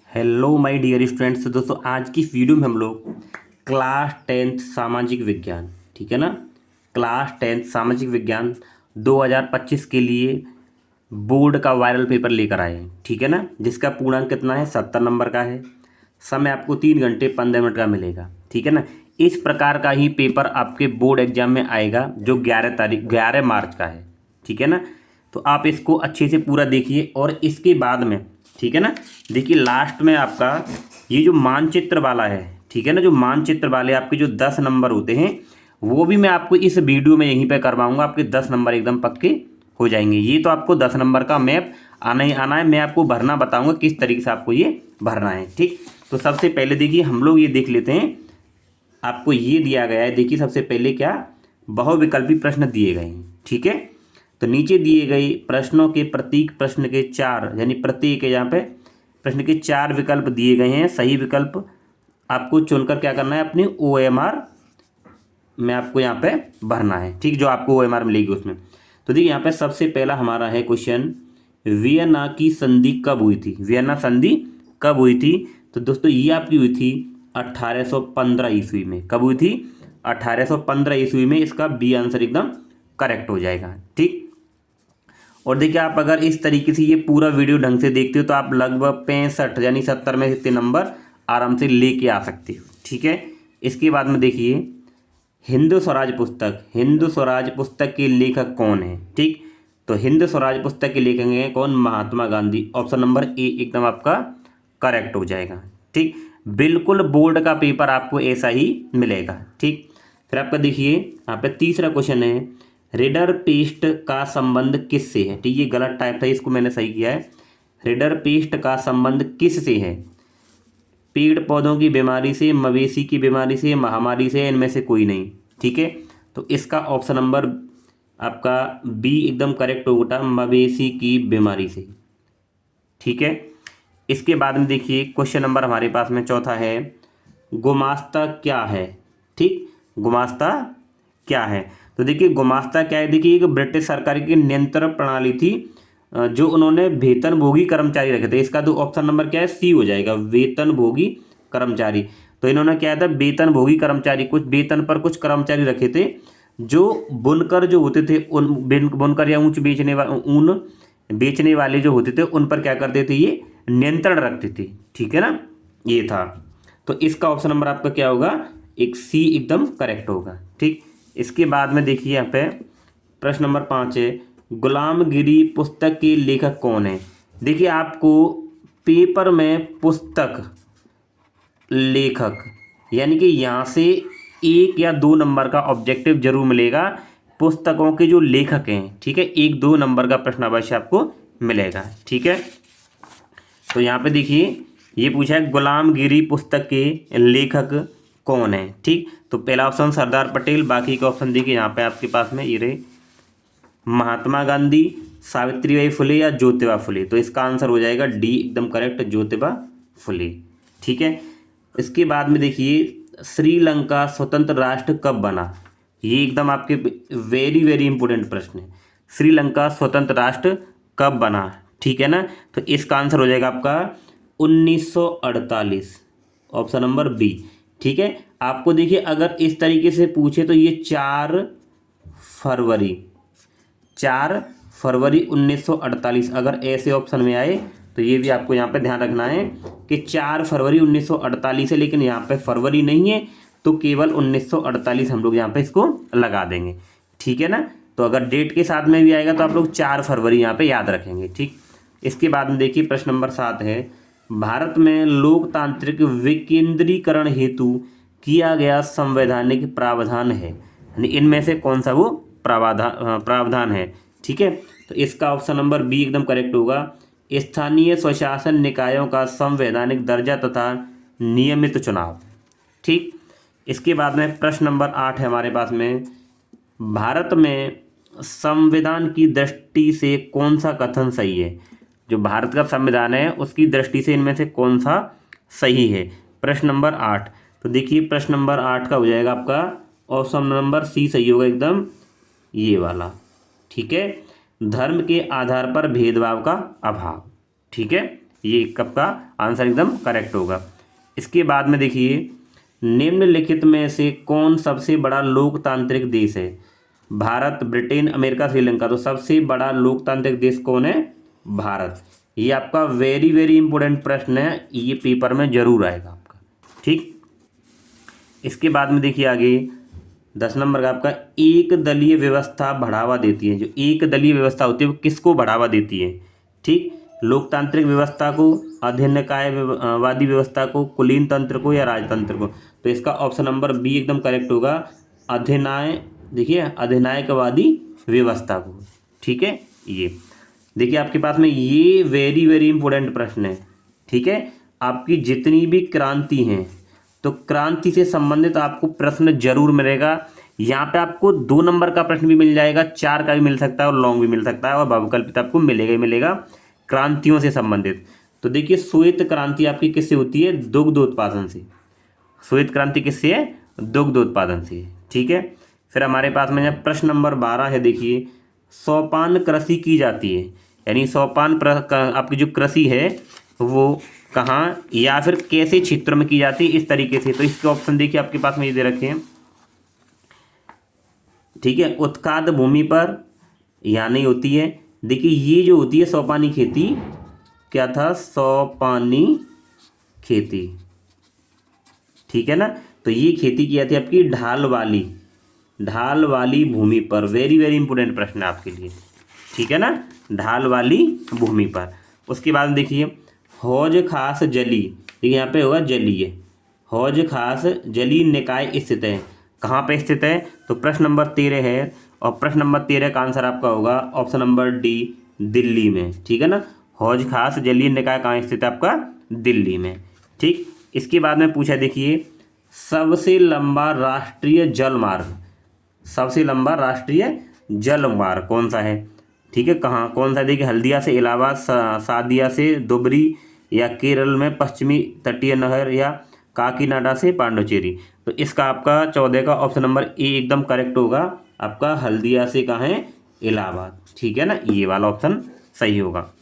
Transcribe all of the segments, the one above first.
Hello my dear students. दोस्तों आज की इस वीडियो में हम लोग क्लास 10th सामाजिक विज्ञान, ठीक है ना, क्लास 10th सामाजिक विज्ञान 2025 के लिए बोर्ड का वायरल पेपर लेकर आए हैं, ठीक है ना, जिसका पूर्णांक कितना है, 70 नंबर का है। समय आपको 3 घंटे 15 मिनट का मिलेगा, ठीक है ना। इस प्रकार का ही पेपर आपके बोर्ड एग्जाम में आएगा जो 11 मार्च का है, ठीक है ना। तो आप इसको अच्छे से पूरा देखिए और इसके बाद में, ठीक है ना, देखिए लास्ट में आपका ये जो मानचित्र वाला है, ठीक है ना, जो मानचित्र वाले आपके जो 10 नंबर होते हैं वो भी मैं आपको इस वीडियो में यहीं पे करवाऊंगा। आपके 10 नंबर एकदम पक्के हो जाएंगे। ये तो आपको 10 नंबर का मैप आना ही आना है। मैं आपको भरना बताऊंगा किस तरीके से आपको ये भरना है, ठीक। तो सबसे पहले देखिए हम लोग ये देख लेते हैं। आपको ये दिया गया है, देखिए सबसे पहले क्या बहुविकल्पी प्रश्न दिए गए हैं, ठीक है। तो नीचे दिए गए प्रश्नों के प्रत्येक प्रश्न के 4 यानी प्रत्येक यहाँ पे प्रश्न के 4 विकल्प दिए गए हैं। सही विकल्प आपको चुनकर क्या करना है, अपनी OMR में आपको यहाँ पे भरना है, ठीक, जो आपको OMR मिलेगी उसमें। तो देखिए यहाँ पे सबसे पहला हमारा है क्वेश्चन, वियना की संधि कब हुई थी। वियना संधि कब हुई थी? तो दोस्तों ये आपकी हुई थी 1815 ईस्वी में। कब हुई थी? 1815 ईस्वी में। इसका बी आंसर एकदम करेक्ट हो जाएगा, ठीक। और देखिए आप अगर इस तरीके से ये पूरा वीडियो ढंग से देखते हो तो आप लगभग 65 यानी 70 में से नंबर आराम से लेके आ सकते हो, ठीक है। इसके बाद में देखिए हिंद स्वराज पुस्तक, हिंद स्वराज पुस्तक के लेखक कौन है, ठीक। तो हिंद स्वराज पुस्तक के लेखक हैं कौन? Mahatma Gandhi. Option number A एकदम आपका करेक्ट हो जाएगा, ठीक। बिल्कुल बोर्ड का पेपर आपको ऐसा ही मिलेगा, ठीक। फिर आपका देखिए यहाँ पे तीसरा क्वेश्चन है, रिडर पेस्ट का संबंध किससे है, ठीक। ये गलत टाइप था, इसको मैंने सही किया है। रिडर पेस्ट का संबंध किससे है? पेड़ पौधों की बीमारी से, मवेशी की बीमारी से, महामारी से, इनमें से कोई नहीं, ठीक है। तो इसका ऑप्शन नंबर आपका बी एकदम करेक्ट होगा, मवेशी की बीमारी से, ठीक है। इसके बाद में देखिए क्वेश्चन नंबर हमारे पास में चौथा है, गुमास्ता क्या है, ठीक। गुमास्ता क्या है? तो देखिए गुमास्ता क्या है, देखिए एक ब्रिटिश सरकार की नियंत्रण प्रणाली थी जो उन्होंने वेतनभोगी कर्मचारी रखे थे। इसका तो ऑप्शन नंबर क्या है, सी हो जाएगा, वेतनभोगी कर्मचारी। तो इन्होंने क्या था, वेतनभोगी कर्मचारी, कुछ वेतन पर कुछ कर्मचारी रखे थे जो बुनकर जो होते थे, उन बुनकर या ऊन बेचने वाले जो होते थे उन पर क्या करते थे, ये नियंत्रण रखते थे, ठीक है ना, ये था। तो इसका ऑप्शन नंबर आपका क्या होगा, एक सी एकदम करेक्ट होगा, ठीक। इसके बाद में देखिए यहाँ पे प्रश्न नंबर 5 है, गुलामगिरी पुस्तक के लेखक कौन है। देखिए आपको पेपर में पुस्तक लेखक यानी कि यहाँ से 1 या 2 नंबर का ऑब्जेक्टिव जरूर मिलेगा। पुस्तकों के जो लेखक हैं, ठीक है, 1-2 नंबर का प्रश्न अवश्य आपको मिलेगा, ठीक है। तो यहाँ पे देखिए ये पूछा है गुलामगिरी पुस्तक के लेखक कौन है, ठीक। तो पहला ऑप्शन सरदार पटेल, बाकी का ऑप्शन देखिए यहाँ पे आपके पास में ये रहे, महात्मा गांधी, सावित्रीबाई फुले या ज्योतिबा फुले। तो इसका आंसर हो जाएगा डी एकदम करेक्ट, ज्योतिबा फुले, ठीक है। इसके बाद में देखिए श्रीलंका स्वतंत्र राष्ट्र कब बना। ये एकदम आपके वेरी वेरी इंपॉर्टेंट प्रश्न है, श्रीलंका स्वतंत्र राष्ट्र कब बना, ठीक है ना। तो इसका आंसर हो जाएगा आपका 1948, ऑप्शन नंबर बी, ठीक है। आपको देखिए अगर इस तरीके से पूछे तो ये 4 फरवरी 1948 अगर ऐसे ऑप्शन में आए तो ये भी आपको यहाँ पे ध्यान रखना है कि 4 फरवरी 1948 है, लेकिन यहाँ पे फरवरी नहीं है तो केवल 1948 हम लोग यहाँ पे इसको लगा देंगे, ठीक है ना। तो अगर डेट के साथ में भी आएगा तो आप लोग 4 फरवरी यहाँ पे याद रखेंगे, ठीक। इसके बाद में देखिए प्रश्न नंबर 7 है, भारत में लोकतांत्रिक विकेंद्रीकरण हेतु किया गया संवैधानिक प्रावधान है, यानी इनमें से कौन सा वो प्रावधान है, ठीक है। तो इसका ऑप्शन नंबर बी एकदम करेक्ट होगा, स्थानीय स्वशासन निकायों का संवैधानिक दर्जा तथा नियमित चुनाव, ठीक। इसके बाद में प्रश्न नंबर 8 है हमारे पास में, भारत में संविधान की दृष्टि से कौन सा कथन सही है। जो भारत का संविधान है उसकी दृष्टि से इनमें से कौन सा सही है, प्रश्न नंबर 8। तो देखिए प्रश्न नंबर 8 का हो जाएगा आपका ऑप्शन नंबर सी सही होगा एकदम, ये वाला, ठीक है, धर्म के आधार पर भेदभाव का अभाव, ठीक है। ये कब का आंसर एकदम करेक्ट होगा। इसके बाद में देखिए, निम्नलिखित में से कौन सबसे बड़ा लोकतांत्रिक देश है? Bharat, Britain, America, Sri Lanka. तो सबसे बड़ा लोकतांत्रिक देश कौन है? भारत। ये आपका वेरी वेरी इंपॉर्टेंट प्रश्न है, ये पेपर में जरूर आएगा आपका। ठीक, इसके बाद में देखिए आगे 10 नंबर का आपका, एक दलीय व्यवस्था बढ़ावा देती है। जो एक दलीय व्यवस्था होती है वो किसको बढ़ावा देती है? ठीक, लोकतांत्रिक व्यवस्था को, अधिनिकायवादी व्यवस्था को, कुलीन तंत्र को, या राजतंत्र को। तो इसका ऑप्शन नंबर बी एकदम करेक्ट होगा, देखिए अधिनायकवादी व्यवस्था को। ठीक है, ये देखिए आपके पास में ये वेरी वेरी इंपॉर्टेंट प्रश्न है। ठीक है, आपकी जितनी भी क्रांति हैं तो क्रांति से संबंधित आपको प्रश्न जरूर मिलेगा। यहाँ पे आपको 2 नंबर का प्रश्न भी मिल जाएगा, 4 का भी मिल सकता है और लॉन्ग भी मिल सकता है, और बहुविकल्पित आपको मिलेगा ही मिलेगा क्रांतियों से संबंधित। तो देखिए श्वेत क्रांति आपकी किससे होती है? दुग्धोत्पादन से। श्वेत क्रांति किससे है? दुग्धोत्पादन से। ठीक है, फिर हमारे पास में जब प्रश्न नंबर 12 है, देखिए सोपान कृषि की जाती है, यानी सोपान आपकी जो कृषि है वो कहाँ या फिर कैसे क्षेत्र में की जाती है, इस तरीके से। तो इसके ऑप्शन देखिए आपके पास में ये दे रखे हैं। ठीक है, उत्खाद भूमि पर या नहीं होती है। देखिए ये जो होती है सोपानी खेती, क्या था? सोपानी खेती। ठीक है ना, तो ये खेती की जाती है आपकी ढाल वाली भूमि पर। वेरी वेरी इंपॉर्टेंट प्रश्न है आपके लिए। ठीक है ना, ढाल वाली भूमि पर। उसके बाद देखिए हौज खास जली, देखिए यहाँ पे होगा जलीय। हौज खास जली निकाय स्थित है, कहाँ पे स्थित है? तो प्रश्न नंबर 13 है, और प्रश्न नंबर 13 का आंसर आपका होगा ऑप्शन नंबर डी, दिल्ली में। ठीक है ना, हौज खास जलीय निकाय कहाँ स्थित है? आपका दिल्ली में। ठीक, इसके बाद में पूछा देखिए सबसे लंबा राष्ट्रीय जल मार्ग कौन सा है? ठीक है, कहाँ कौन सा? देखिए हल्दिया से इलाहाबाद, सादिया से धुबरी, या केरल में पश्चिमी तटीय नहर, या काकीनाडा से पांडुचेरी। तो इसका आपका 14 का ऑप्शन नंबर ए एकदम करेक्ट होगा, आपका हल्दिया से कहाँ है? इलाहाबाद। ठीक है ना, ये वाला ऑप्शन सही होगा।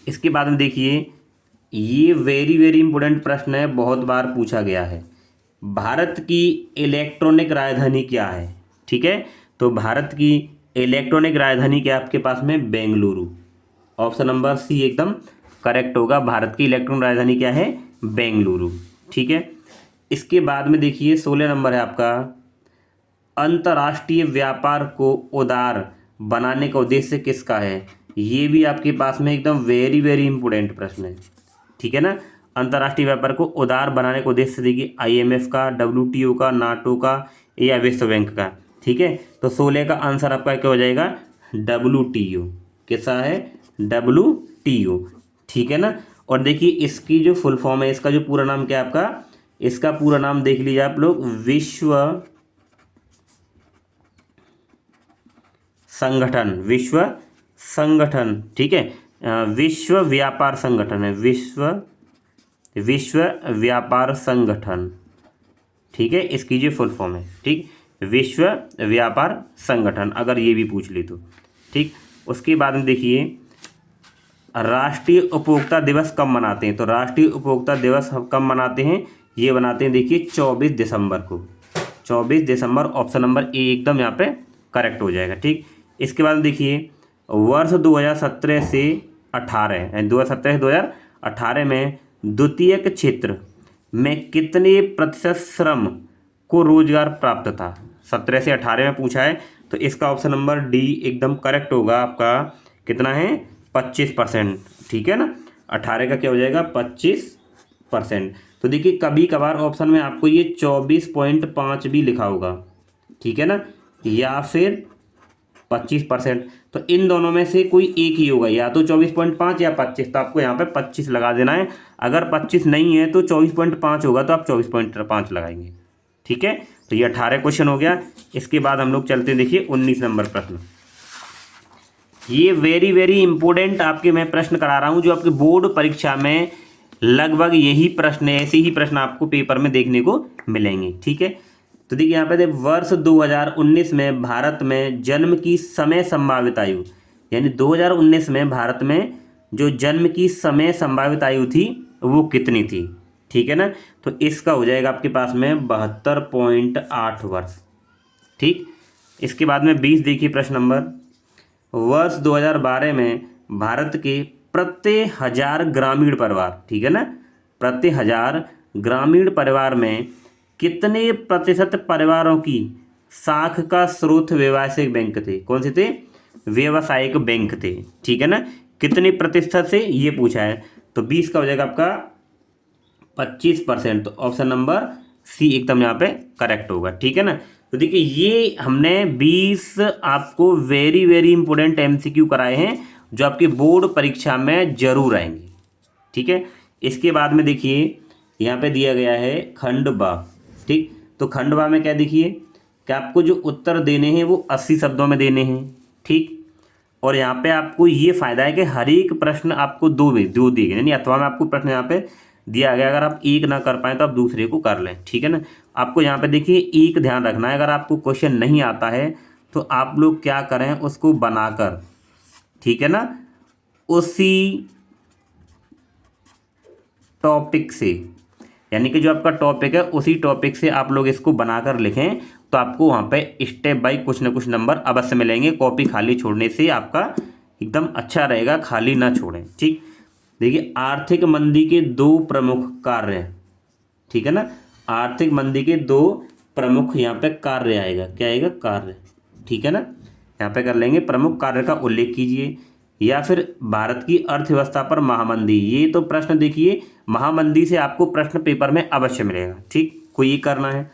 इसके बाद में देखिए ये वेरी वेरी इंपॉर्टेंट प्रश्न है, बहुत बार पूछा गया है। भारत की इलेक्ट्रॉनिक राजधानी क्या है? ठीक है, तो भारत की इलेक्ट्रॉनिक राजधानी क्या आपके पास में? बेंगलुरु। ऑप्शन नंबर सी एकदम करेक्ट होगा, भारत की इलेक्ट्रॉनिक राजधानी क्या है? बेंगलुरु। ठीक है, इसके बाद में देखिए 16 नंबर है आपका, अंतर्राष्ट्रीय व्यापार को उदार बनाने का उद्देश्य किसका है? ये भी आपके पास में एकदम वेरी वेरी इंपॉर्टेंट प्रश्न है। ठीक है ना, अंतर्राष्ट्रीय व्यापार को उदार बनाने का उद्देश्य देखिए IMF का, WTO का, नाटो का, या विश्व बैंक का। ठीक है, तो 16 का आंसर आपका क्या हो जाएगा? WTO। कैसा है? WTO। ठीक है ना, और देखिए इसकी जो फुल फॉर्म है, इसका जो पूरा नाम क्या है आपका? इसका पूरा नाम देख लीजिए आप लोग, विश्व संगठन। ठीक है, विश्व व्यापार संगठन है, विश्व व्यापार संगठन। ठीक है, इसकी जो फुल फॉर्म है। ठीक, विश्व व्यापार संगठन, अगर ये भी पूछ ली तो। ठीक, उसके बाद में देखिए राष्ट्रीय उपभोक्ता दिवस कब मनाते हैं? तो राष्ट्रीय उपभोक्ता दिवस कब मनाते हैं? ये बनाते हैं देखिए 24 दिसंबर को। 24 दिसंबर, ऑप्शन नंबर ए एकदम यहाँ पे करेक्ट हो जाएगा। ठीक, इसके बाद देखिए वर्ष 2017 से 2018 में द्वितीयक क्षेत्र में कितने प्रतिशत श्रम को रोजगार प्राप्त था? 17 से 18 में पूछा है, तो इसका ऑप्शन नंबर डी एकदम करेक्ट होगा आपका। कितना है? 25%। ठीक है ना, 18 का क्या हो जाएगा? 25%। तो देखिए कभी कभार ऑप्शन में आपको ये 24.5 भी लिखा होगा। ठीक है ना, या फिर 25%। तो इन दोनों में से कोई एक ही होगा, या तो 24.5 या 25। तो आपको यहाँ पे 25 लगा देना है। अगर 25 नहीं है तो 24.5 होगा, तो आप 24.5 लगाएंगे। ठीक है, तो ये 18 क्वेश्चन हो गया। इसके बाद हम लोग चलते हैं देखिए 19 नंबर प्रश्न। ये वेरी वेरी इंपॉर्टेंट आपके मैं प्रश्न करा रहा हूँ, जो आपके बोर्ड परीक्षा में लगभग यही प्रश्न, ऐसे ही प्रश्न आपको पेपर में देखने को मिलेंगे। ठीक है, तो देखिए यहाँ पे वर्ष 2019 में भारत में जन्म की समय संभावित आयु, यानी 2019 में भारत में जो जन्म की समय संभावित आयु थी वो कितनी थी, ठीक है ना। तो इसका हो जाएगा आपके पास में 72.8 वर्ष, ठीक। इसके बाद में 20 देखिए प्रश्न नंबर, वर्ष 2012 में भारत के प्रत्येक 1000 ग्रामीण परिवार, ठीक है ना, प्रत्येक 1000 ग्रामीण परिवार में कितने प्रतिशत परिवारों की साख का स्रोत व्यवसायिक बैंक थे, कौन से थे, व्यवसायिक बैंक थे, ठीक है ना। कितने प्रतिशत से ये पूछा है, तो 20 का हो जाएगा आपका 25%। तो ऑप्शन नंबर सी एकदम यहाँ पे करेक्ट होगा, ठीक है ना। तो देखिए ये हमने 20 आपको वेरी वेरी इंपॉर्टेंट एमसीक्यू कराए हैं जो आपकी बोर्ड परीक्षा में जरूर आएंगे, ठीक है। इसके बाद में देखिए यहाँ पे दिया गया है खंड बा, ठीक। तो खंड बा में क्या देखिए कि आपको जो उत्तर देने हैं वो 80 शब्दों में देने हैं, ठीक। और यहाँ पे आपको ये फायदा है कि हर एक प्रश्न आपको दो दिए गए, यानी अथवा में आपको प्रश्न यहाँ पे दिया गया, अगर आप एक ना कर पाए तो आप दूसरे को कर लें, ठीक है ना। आपको यहाँ पे देखिए एक ध्यान रखना है, अगर आपको क्वेश्चन नहीं आता है तो आप लोग क्या करें, उसको बनाकर, ठीक है ना, उसी टॉपिक से, यानी कि जो आपका टॉपिक है उसी टॉपिक से आप लोग इसको बनाकर लिखें, तो आपको वहाँ पे स्टेप बाय कुछ ना कुछ नंबर अवश्य मिलेंगे। कॉपी खाली छोड़ने से आपका एकदम अच्छा रहेगा, खाली ना छोड़ें, ठीक। देखिए आर्थिक मंदी के दो प्रमुख कार्य, ठीक है ना, आर्थिक मंदी के दो प्रमुख यहाँ पे कार्य आएगा, क्या आएगा, कार्य, ठीक है ना। यहाँ पे कर लेंगे प्रमुख कार्य का उल्लेख कीजिए, या फिर भारत की अर्थव्यवस्था पर महामंदी, ये तो प्रश्न देखिए महामंदी से आपको प्रश्न पेपर में अवश्य मिलेगा, ठीक, कोई ये करना है।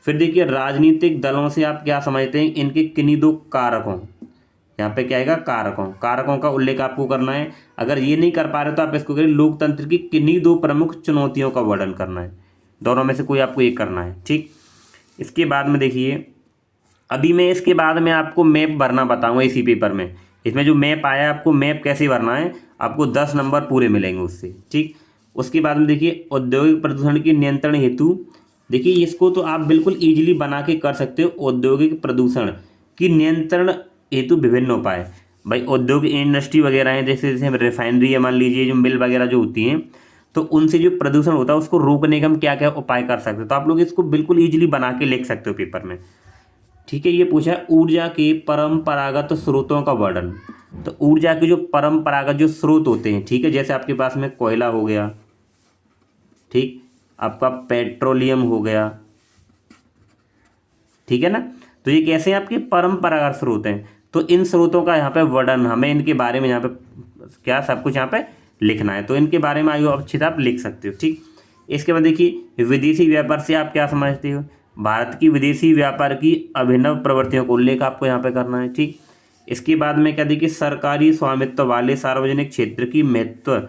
फिर देखिए राजनीतिक दलों से आप क्या समझते हैं, इनके किन्हीं दो कारकों, यहाँ पे क्या आएगा, कारकों, कारकों का उल्लेख आपको करना है। अगर ये नहीं कर पा रहे तो आप इसको करिए लोकतंत्र की किन्हीं दो प्रमुख चुनौतियों का वर्णन करना है, दोनों में से कोई आपको एक करना है, ठीक। इसके बाद में देखिए अभी मैं इसके बाद में आपको मैप भरना बताऊंगा इसी पेपर में, इसमें जो मैप आया है आपको मैप कैसे भरना है, आपको 10 नंबर पूरे मिलेंगे उससे, ठीक। उसके बाद में देखिए औद्योगिक प्रदूषण के नियंत्रण हेतु, देखिए इसको तो आप बिल्कुल ईजिली बना के कर सकते हो। औद्योगिक प्रदूषण की नियंत्रण हेतु विभिन्न उपाय, भाई औद्योगिक इंडस्ट्री वगैरह है, जैसे जैसे रिफाइनरी है, मान लीजिए जो मिल वगैरह जो होती हैं, तो उनसे जो प्रदूषण होता है उसको रोकने का हम क्या क्या उपाय कर सकते हैं, तो आप लोग इसको बिल्कुल ईजिली बना के लिख सकते हो पेपर में, ठीक है। ये पूछा है ऊर्जा के परंपरागत स्रोतों का वर्णन, तो ऊर्जा के जो परंपरागत जो स्रोत होते हैं, ठीक है, जैसे आपके पास में कोयला हो गया, ठीक, आपका पेट्रोलियम हो गया, ठीक है ना। तो ये कैसे हैं, आपके परंपरागत स्रोत हैं, तो इन स्रोतों का यहाँ पे वर्णन, हमें इनके बारे में यहाँ पे क्या सब कुछ यहाँ पे लिखना है, तो इनके बारे में आयु अच्छी तरह आप लिख सकते हो, ठीक। इसके बाद देखिए विदेशी व्यापार से आप क्या समझते हो, भारत की विदेशी व्यापार की अभिनव प्रवृत्तियों को उल्लेख आपको यहाँ पे करना है, ठीक। इसके बाद में क्या देखिए सरकारी स्वामित्व वाले सार्वजनिक क्षेत्र की महत्व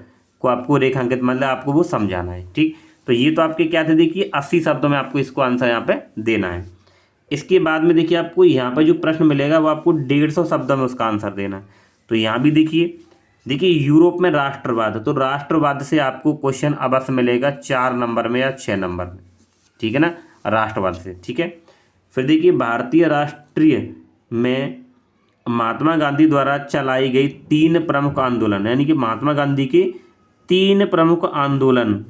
को आपको रेखांकित, मतलब आपको वो समझाना है, ठीक। तो ये तो आपके क्या थे, देखिए 80 शब्दों में आपको इसको आंसर यहाँ पे देना है। इसके बाद में देखिए आपको यहाँ पर जो प्रश्न मिलेगा वो आपको 150 शब्दों में उसका आंसर देना है। तो यहाँ भी देखिए यूरोप में राष्ट्रवाद, तो राष्ट्रवाद से आपको क्वेश्चन अवश्य मिलेगा 4 नंबर में या 6 नंबर में, ठीक है ना, राष्ट्रवाद से, ठीक है। फिर देखिए भारतीय राष्ट्रीय में महात्मा गांधी द्वारा चलाई गई 3 प्रमुख आंदोलन, यानी कि महात्मा गांधी के 3 प्रमुख आंदोलन,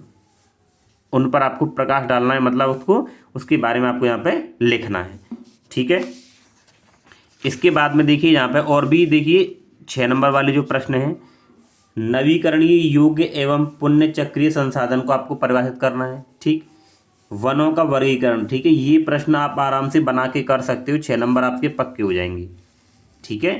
उन पर आपको प्रकाश डालना है, मतलब उसको उसके बारे में आपको यहाँ पे लिखना है, ठीक है। इसके बाद में देखिए यहाँ पे और भी देखिए 6 नंबर वाले जो प्रश्न हैं, नवीकरणीय योग्य एवं पुण्य चक्रीय संसाधन को आपको परिभाषित करना है, ठीक। वनों का वर्गीकरण, ठीक है, ये प्रश्न आप आराम से बना के कर सकते हो, 6 नंबर आपके पक्के हो जाएंगे, ठीक है।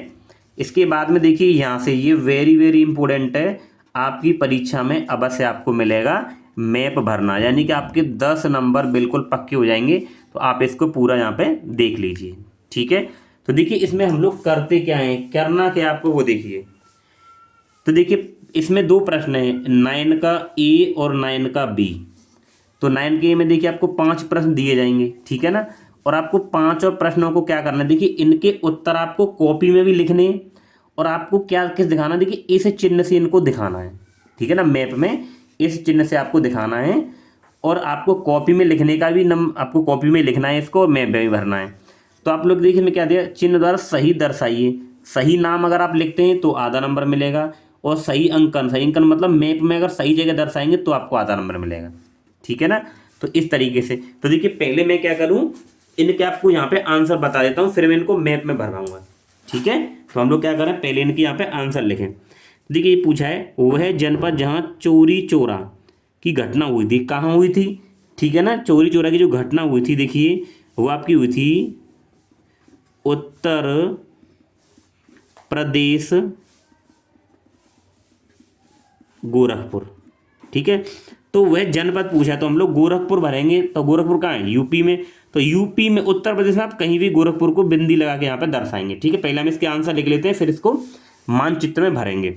इसके बाद में देखिए यहाँ से ये वेरी वेरी इंपॉर्टेंट है, आपकी परीक्षा में अवश्य आपको मिलेगा मैप भरना, यानी कि आपके 10 नंबर बिल्कुल पक्के हो जाएंगे, तो आप इसको पूरा यहाँ पे देख लीजिए, ठीक है। तो देखिए इसमें हम लोग करते क्या हैं, करना क्या आपको वो देखिए। तो देखिए इसमें 2 प्रश्न हैं, 9 का ए और 9 का बी। तो 9 के ए में देखिए आपको 5 प्रश्न दिए जाएंगे, ठीक है ना, और आपको 5 प्रश्नों को क्या करना है, देखिए इनके उत्तर आपको कॉपी में भी लिखने हैं, और आपको क्या किस दिखाना है, देखिए इस चिन्ह से इनको दिखाना है, ठीक है ना, मैप में इस चिन्ह से आपको दिखाना है, और आपको कॉपी में लिखने का भी आपको कॉपी में लिखना है, इसको मैप में भी भरना है। तो आप लोग देखिए मैं क्या दिया, चिन्ह द्वारा सही दर्शाइए, सही नाम अगर आप लिखते हैं तो आधा नंबर मिलेगा, और सही अंकन मतलब मैप में अगर सही जगह दर्शाएंगे तो आपको आधा नंबर मिलेगा, ठीक है ना। तो इस तरीके से, तो देखिए पहले मैं क्या करूँ, इनके आपको यहाँ पे आंसर बता देता हूँ, फिर मैं इनको मैप में भरवाऊंगा, ठीक है। तो हम लोग क्या करें, पहले इनके यहाँ पे आंसर लिखें। देखिए ये पूछा है, वह जनपद जहाँ चोरी चोरा की घटना हुई थी कहाँ हुई थी, ठीक है ना। चोरी चोरा की जो घटना हुई थी देखिए वो आपकी हुई थी उत्तर प्रदेश गोरखपुर, ठीक है। तो वह जनपद पूछा तो हम लोग गोरखपुर भरेंगे, तो गोरखपुर कहाँ है, यूपी में। तो यूपी में, उत्तर प्रदेश में आप कहीं भी गोरखपुर को बिंदी लगा के यहाँ पे दर्शाएंगे, ठीक है। पहले हम इसके आंसर लिख लेते हैं, फिर इसको मानचित्र में भरेंगे।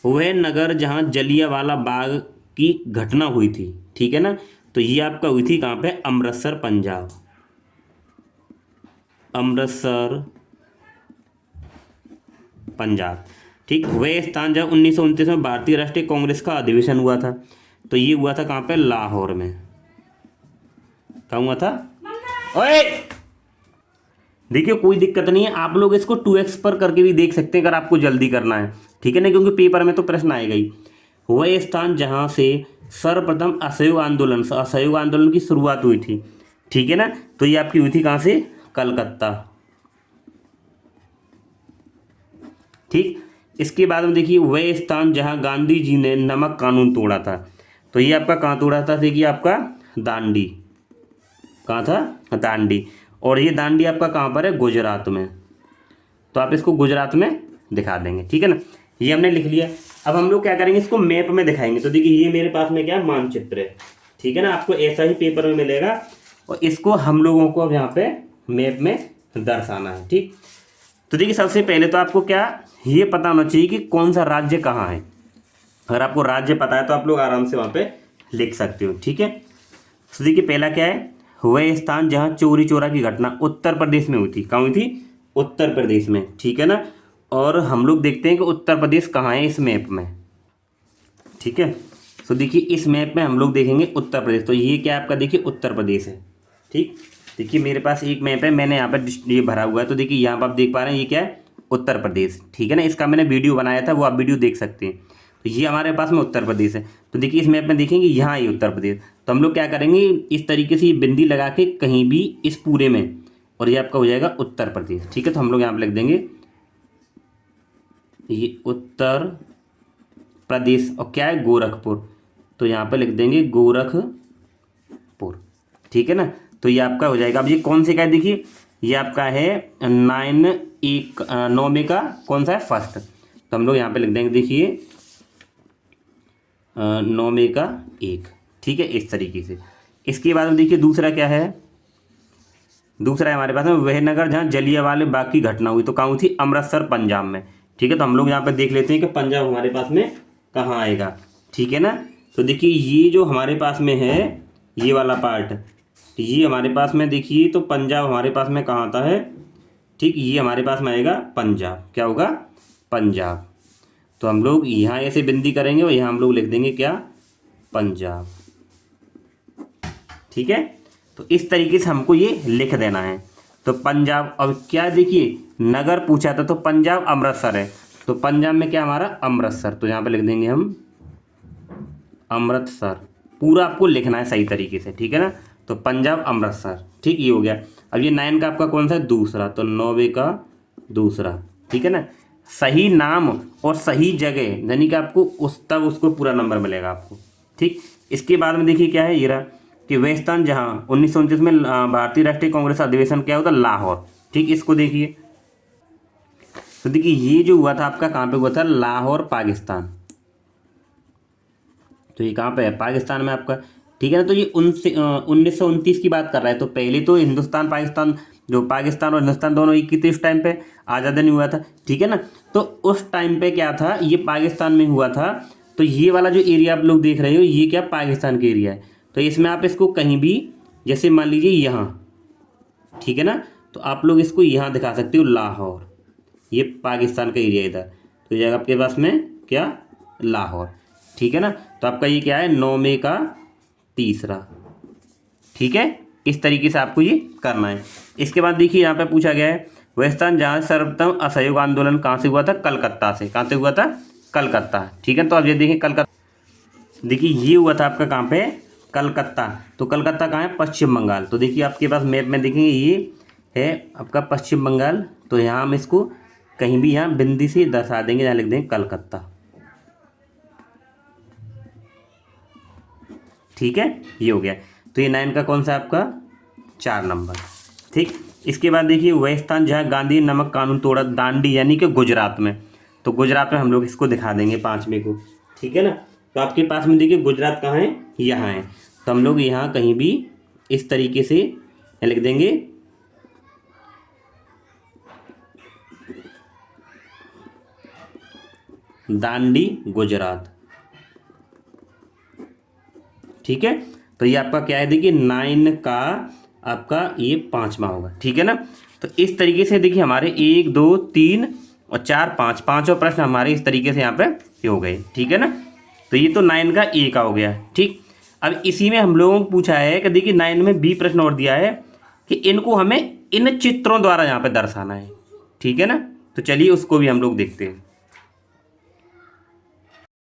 वह नगर जहाँ जलियांवाला बाग की घटना हुई थी, ठीक है ना। तो ये आपका हुई थी कहाँ पे, अमृतसर पंजाब, अमृतसर पंजाब, ठीक। वह स्थान जब 1929 में भारतीय राष्ट्रीय कांग्रेस का अधिवेशन हुआ था, तो ये हुआ था कहाँ पे, लाहौर में। कहाँ हुआ था, ओए देखिए कोई दिक्कत नहीं है, आप लोग इसको 2x पर करके भी देख सकते हैं अगर आपको जल्दी करना है, ठीक है ना, क्योंकि पेपर में तो प्रश्न आएगा ही। वह स्थान जहाँ से सर्वप्रथम असहयोग आंदोलन की शुरुआत हुई थी, ठीक है ना। तो ये आपकी हुई थी कहाँ से, कलकत्ता, ठीक। इसके बाद में देखिए वह स्थान जहाँ गांधी जी ने नमक कानून तोड़ा था, तो ये आपका कहाँ तोड़ा था, देखिए आपका दांडी, कहाँ था, दांडी। और ये दांडी आपका कहाँ पर है, गुजरात में। तो आप इसको गुजरात में दिखा देंगे, ठीक है ना। ये हमने लिख लिया। अब हम लोग क्या करेंगे, इसको मैप में दिखाएंगे। तो देखिए ये मेरे पास में क्या है, मानचित्र है, ठीक है ना। आपको ऐसा ही पेपर में मिलेगा और इसको हम लोगों को अब यहाँ पे मैप में दर्शाना है, ठीक। तो देखिए सबसे पहले तो आपको क्या ये पता होना चाहिए कि कौन सा राज्य कहाँ है। अगर आपको राज्य पता है तो आप लोग आराम से वहाँ पे लिख सकते हो, ठीक है। तो देखिए पहला क्या है, वह स्थान जहाँ चोरी चोरा की घटना उत्तर प्रदेश में हुई थी, कहाँ हुई थी, उत्तर प्रदेश में, ठीक है ना। और हम लोग देखते हैं कि उत्तर प्रदेश कहाँ है इस मैप में, ठीक है। तो देखिए इस मैप में हम लोग देखेंगे उत्तर प्रदेश, तो ये क्या आपका देखिए उत्तर प्रदेश है, ठीक। देखिए मेरे पास एक मैप है, मैंने यहाँ पर ये भरा हुआ है। तो देखिए यहाँ पर आप देख पा रहे हैं ये क्या है, उत्तर प्रदेश, ठीक है ना। इसका मैंने वीडियो बनाया था, वो आप वीडियो देख सकते हैं। तो ये हमारे पास में उत्तर प्रदेश है। तो देखिए इस मैप में देखेंगे यहाँ ये उत्तर प्रदेश। तो हम लोग क्या करेंगे, इस तरीके से ये बिंदी लगा के कहीं भी इस पूरे में, और ये आपका हो जाएगा उत्तर प्रदेश, ठीक है। तो हम लोग यहाँ पर लिख देंगे ये उत्तर प्रदेश, और क्या है, गोरखपुर। तो यहाँ पे लिख देंगे गोरखपुर, ठीक है ना। तो ये आपका हो जाएगा। अब ये कौन से का है, देखिए ये आपका है 9 में का कौन सा है, फर्स्ट। तो हम लोग यहाँ पे लिख देंगे देखिए 9 में का 1, ठीक है, इस तरीके से। इसके बाद में देखिए दूसरा क्या है, दूसरा है हमारे पास में वह नगर जहाँ जलियांवाला बाग की घटना हुई, तो कहाँ हुई थी, अमृतसर पंजाब में, ठीक है। तो हम लोग यहाँ पे देख लेते हैं कि पंजाब हमारे पास में कहाँ आएगा, ठीक है ना। तो देखिए ये जो हमारे पास में है ये वाला पार्ट, तो ये हमारे पास में देखिए, तो पंजाब हमारे पास में कहाँ आता है, ठीक, ये हमारे पास में आएगा पंजाब, क्या होगा, पंजाब। तो हम लोग यहाँ ऐसे बिंदी करेंगे और यहाँ हम लोग लिख देंगे क्या, पंजाब, ठीक है। तो इस तरीके से हमको ये लिख देना है। तो पंजाब, अब क्या देखिए नगर पूछा था, तो पंजाब अमृतसर है, तो पंजाब में क्या हमारा, अमृतसर। तो यहाँ पे लिख देंगे हम अमृतसर, पूरा आपको लिखना है सही तरीके से, ठीक है ना। तो पंजाब अमृतसर, ठीक, ये हो गया। अब ये 9 का आपका कौन सा है, दूसरा, तो 9 का दूसरा, ठीक है ना। सही नाम और सही जगह यानी कि आपको तब उसको पूरा नंबर मिलेगा आपको, ठीक। इसके बाद में देखिए क्या है, ये रहा कि वह स्थान जहाँ 1929 में भारतीय राष्ट्रीय कांग्रेस अधिवेशन क्या होता, लाहौर, ठीक। इसको देखिए, तो देखिए ये जो हुआ था आपका कहाँ पे हुआ था, लाहौर पाकिस्तान। तो ये कहाँ पे है, पाकिस्तान में आपका, ठीक है ना। तो ये 1929 की बात कर रहा है। तो पहले तो हिंदुस्तान पाकिस्तान, जो पाकिस्तान और हिंदुस्तान दोनों एक ही थे उस टाइम पे, आज़ादी नहीं हुआ था, ठीक है ना। तो उस टाइम पे क्या था, ये पाकिस्तान में हुआ था। तो ये वाला जो एरिया आप लोग देख रहे हो ये क्या, पाकिस्तान का एरिया है। तो इसमें आप इसको कहीं भी, जैसे मान लीजिए यहाँ, ठीक है ना, तो आप लोग इसको यहाँ दिखा सकते हो लाहौर, ये पाकिस्तान का एरिया इधर। तो ये आपके पास में क्या, लाहौर, ठीक है ना। तो आपका ये क्या है, 9 में का तीसरा, ठीक है। इस तरीके से आपको ये करना है। इसके बाद देखिए यहाँ पे पूछा गया है वह स्थान जहाँ सर्वप्रथम असहयोग आंदोलन कहाँ से हुआ था, कलकत्ता से। कहाँ से हुआ था, कलकत्ता, ठीक है। तो अब ये देखिए कलकत्ता, देखिए ये हुआ था आपका कहाँ पे, कलकत्ता। तो कलकत्ता कहाँ है, पश्चिम बंगाल। तो देखिए आपके पास मैप में देखेंगे ये है आपका पश्चिम बंगाल। तो यहाँ हम इसको कहीं भी यहाँ बिंदी से दर्शा देंगे, यहाँ लिख देंगे कलकत्ता, ठीक है। ये हो गया। तो ये 9 का कौन सा आपका 4 नंबर, ठीक। इसके बाद देखिए वह स्थान जहाँ गांधी नमक कानून तोड़ा, दांडी यानी कि गुजरात में। तो गुजरात में हम लोग इसको दिखा देंगे 5वें को, ठीक है ना। तो आपके पास में देखिए गुजरात कहाँ है, यहाँ है। तो हम लोग यहाँ कहीं भी इस तरीके से लिख देंगे दांडी गुजरात, ठीक है। तो ये आपका क्या है, देखिए 9 का आपका ये 5वां होगा, ठीक है ना। तो इस तरीके से देखिए हमारे 1 2 3 और 4 5 पाँचों प्रश्न हमारे इस तरीके से यहाँ पे ये हो गए, ठीक है ना। तो ये तो 9 का ए का हो गया, ठीक। अब इसी में हम लोगों को पूछा है कि देखिए 9 में बी प्रश्न और दिया है कि इनको हमें इन चित्रों द्वारा यहाँ पे दर्शाना है, ठीक है ना। तो चलिए उसको भी हम लोग देखते हैं।